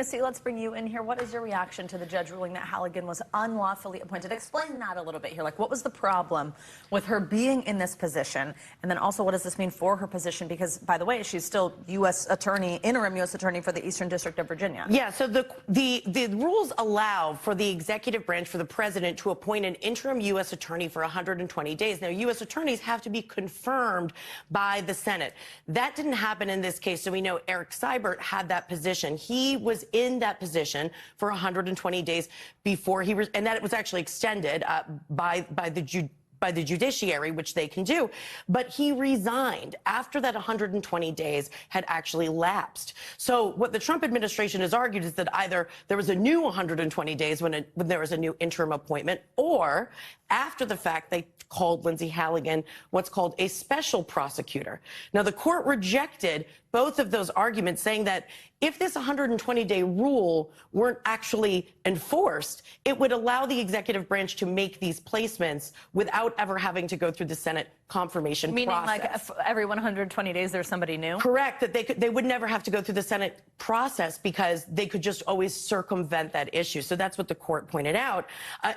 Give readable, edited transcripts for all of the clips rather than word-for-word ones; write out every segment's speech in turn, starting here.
Misty, let's bring you in here. What is your reaction to the judge ruling that Halligan was unlawfully appointed? Explain that a little bit here. Like, what was the problem with her being in this position? And then also, what does this mean for her position? Because, by the way, she's still U.S. attorney, interim U.S. attorney for the Eastern District of Virginia. Yeah, so the rules allow for the executive branch, for the president, to appoint an interim U.S. attorney for 120 days. Now, U.S. attorneys have to be confirmed by the Senate. That didn't happen in this case, so we know Eric Seibert had that position. He was in that position for 120 days before he was, and that it was actually extended by the judiciary, which they can do. But he resigned after that 120 days had actually lapsed. So what the Trump administration has argued is that either there was a new 120 days when there was a new interim appointment, or after the fact, they called Lindsay Halligan what's called a special prosecutor. Now, the court rejected both of those arguments, saying that if this 120-day rule weren't actually enforced, it would allow the executive branch to make these placements without ever having to go through the Senate confirmation process. Meaning, like, every 120 days there's somebody new? Correct, that they would never have to go through the Senate process because they could just always circumvent that issue. So that's what the court pointed out.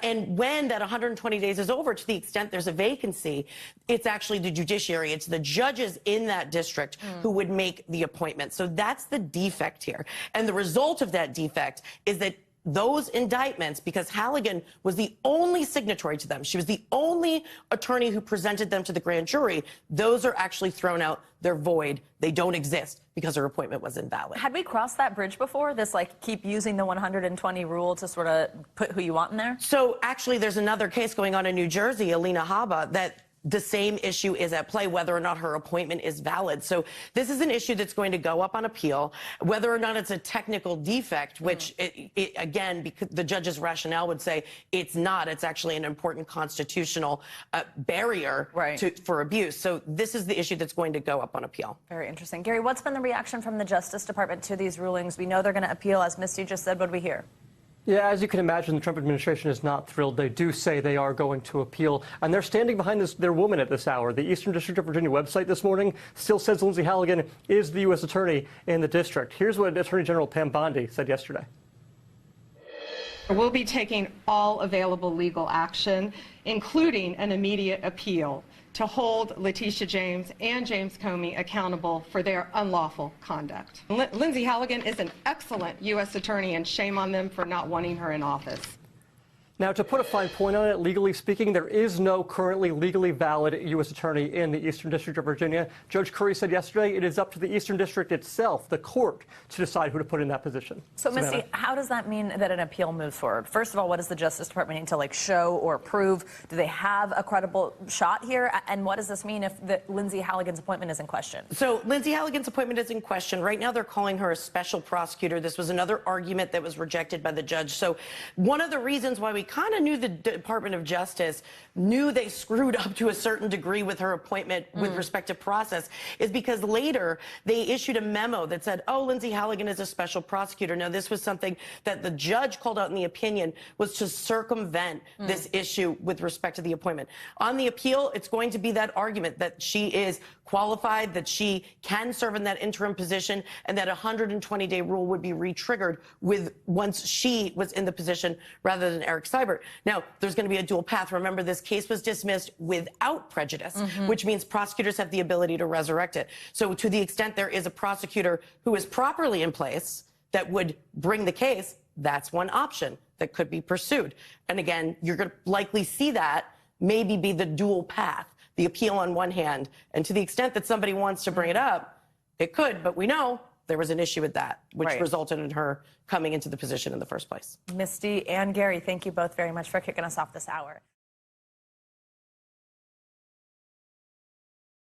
And when that 120 days is over, to the extent there's a vacancy, it's actually the judiciary, it's the judges in that district who would make the appointment. So that's the defect here. And the result of that defect is that those indictments, because Halligan was the only signatory to them, she was the only attorney who presented them to the grand jury, those are actually thrown out. They're void. They don't exist because her appointment was invalid. Had we crossed that bridge before? This, like, keep using the 120 rule to sort of put who you want in there? So actually, there's another case going on in New Jersey, Alina Habba, that the same issue is at play, whether or not her appointment is valid. So this is an issue that's going to go up on appeal, whether or not it's a technical defect, which, again, because the judge's rationale would say it's not. It's actually an important constitutional barrier for abuse. So this is the issue that's going to go up on appeal. Very interesting. Gary, what's been the reaction from the Justice Department to these rulings? We know they're going to appeal. As Misty just said, what do we hear? Yeah, as you can imagine, the Trump administration is not thrilled. They do say they are going to appeal, and they're standing behind their woman at this hour. The Eastern District of Virginia website this morning still says Lindsay Halligan is the U.S. attorney in the district. Here's what Attorney General Pam Bondi said yesterday. We'll be taking all available legal action, including an immediate appeal, to hold Letitia James and James Comey accountable for their unlawful conduct. Lindsay Halligan is an excellent U.S. attorney, and shame on them for not wanting her in office. Now, to put a fine point on it, legally speaking, there is no currently legally valid U.S. attorney in the Eastern District of Virginia. Judge Curry said yesterday it is up to the Eastern District itself, the court, to decide who to put in that position. So, Misty, how does that mean that an appeal moves forward? First of all, what does the Justice Department need to, like, show or prove? Do they have a credible shot here? And what does this mean if Lindsay Halligan's appointment is in question? So Lindsay Halligan's appointment is in question. Right now, they're calling her a special prosecutor. This was another argument that was rejected by the judge. So one of the reasons why we kind of knew the Department of Justice knew they screwed up to a certain degree with her appointment with respect to process is because later they issued a memo that said, oh, Lindsay Halligan is a special prosecutor. Now, this was something that the judge called out in the opinion was to circumvent this issue with respect to the appointment. On the appeal, it's going to be that argument that she is qualified, that she can serve in that interim position, and that a 120-day rule would be re-triggered once she was in the position rather than Eric Seibert. Now, there's going to be a dual path. Remember, this case was dismissed without prejudice, which means prosecutors have the ability to resurrect it. So to the extent there is a prosecutor who is properly in place that would bring the case, that's one option that could be pursued. And again, you're going to likely see that maybe be the dual path, the appeal on one hand, and to the extent that somebody wants to bring it up, it could, but we know there was an issue with that, which resulted in her coming into the position in the first place. Misty and Gary, thank you both very much for kicking us off this hour.